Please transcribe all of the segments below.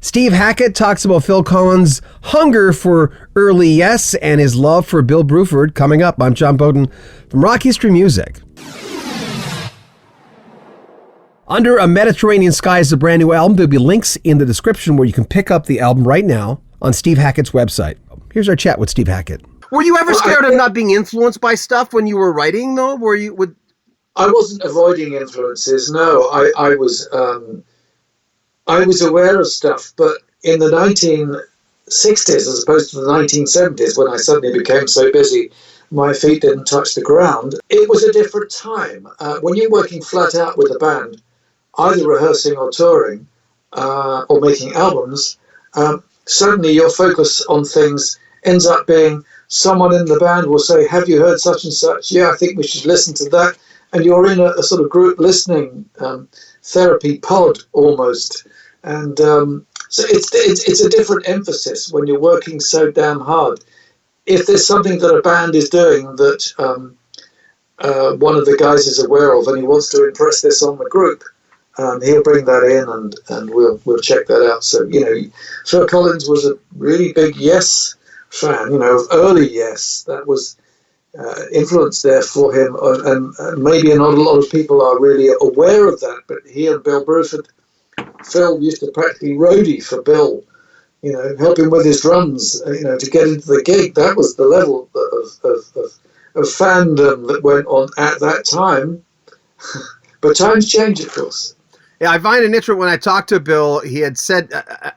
Steve Hackett talks about Phil Collins' hunger for early yes and his love for Bill Bruford coming up. I'm John Beaudin from Rock History Music. Under a Mediterranean Sky is a brand new album. There'll be links in the description where you can pick up the album right now on Steve Hackett's website. Here's our chat with Steve Hackett. Were you ever scared of not being influenced by stuff when you were writing, though? I wasn't avoiding influences. No, I was aware of stuff, but in the 1960s, as opposed to the 1970s, when I suddenly became so busy, my feet didn't touch the ground. It was a different time. When you're working flat out with a band, either rehearsing or touring, or making albums, suddenly your focus on things ends up being someone in the band will say, have you heard such and such? Yeah, I think we should listen to that. And you're in a sort of group listening therapy pod almost. And so it's a different emphasis when you're working so damn hard. If there's something that a band is doing that one of the guys is aware of and he wants to impress this on the group, he'll bring that in and we'll check that out. So, Phil Collins was a really big Yes fan, of early Yes. That was influence there for him, and maybe not a lot of people are really aware of that, but he and Bill Bruford, Phil used to practically roadie for Bill, help him with his drums, to get into the gig. That was the level of fandom that went on at that time. But times change, of course. Yeah, I find it interesting when I talked to Bill, he had said,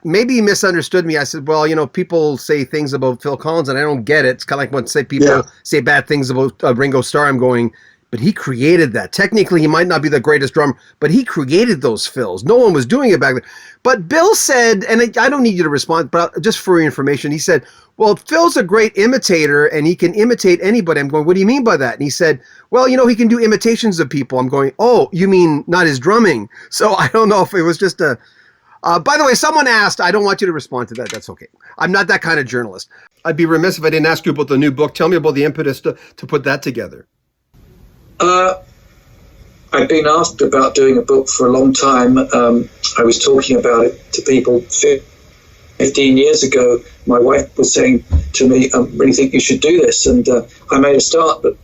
maybe he misunderstood me. I said, well, people say things about Phil Collins and I don't get it. It's kind of like when people say bad things about Ringo Starr. I'm going, but he created that. Technically, he might not be the greatest drummer, but he created those fills. No one was doing it back then. But Bill said, and I don't need you to respond, but just for your information, he said, well, Phil's a great imitator and he can imitate anybody. I'm going, what do you mean by that? And he said, well, he can do imitations of people. I'm going, oh, you mean not his drumming? So I don't know if it was just by the way, someone asked, I don't want you to respond to that. That's okay. I'm not that kind of journalist. I'd be remiss if I didn't ask you about the new book. Tell me about the impetus to put that together. I've been asked about doing a book for a long time. I was talking about it to people 15 years ago. My wife was saying to me, I really think you should do this. And I made a start, but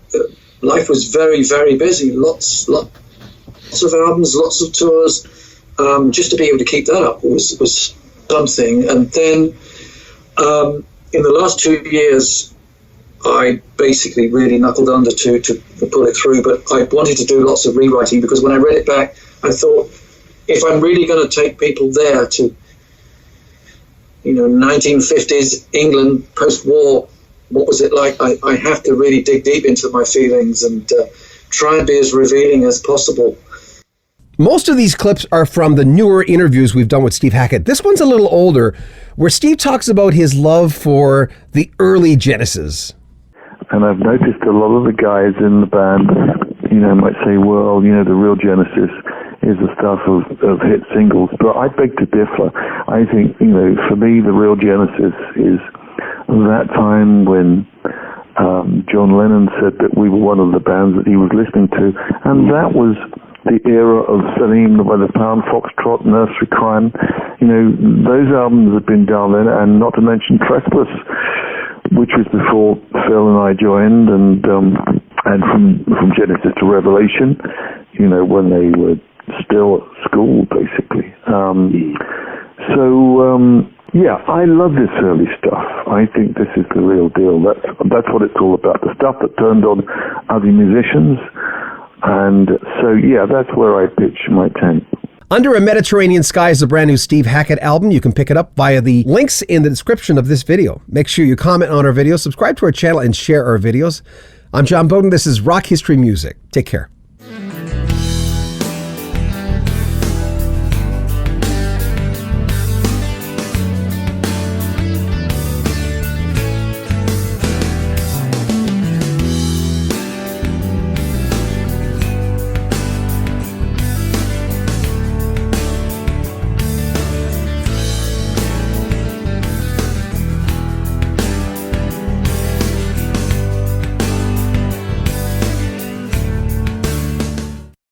life was very, very busy. Lots of albums, lots of tours. Just to be able to keep that up was something. And then in the last 2 years, I basically really knuckled under to pull it through, but I wanted to do lots of rewriting because when I read it back, I thought, if I'm really going to take people there to, 1950s England post-war, what was it like? I have to really dig deep into my feelings and try and be as revealing as possible. Most of these clips are from the newer interviews we've done with Steve Hackett. This one's a little older, where Steve talks about his love for the early Genesis. And I've noticed a lot of the guys in the band, might say, well, the real Genesis is the stuff of hit singles. But I beg to differ. I think, for me, the real Genesis is that time when John Lennon said that we were one of the bands that he was listening to. And that was the era of Salim by the Pound, Foxtrot, Nursery Crime. Those albums have been done then, and not to mention Trespass, which was before Phil and I joined, and from Genesis to Revelation, when they were still at school, basically. I love this early stuff. I think this is the real deal. That's what it's all about, the stuff that turned on other musicians. And so, that's where I pitch my tent. Under a Mediterranean Sky is a brand new Steve Hackett album. You can pick it up via the links in the description of this video. Make sure you comment on our video, subscribe to our channel, and share our videos. I'm John Beaudin. This is Rock History Music. Take care.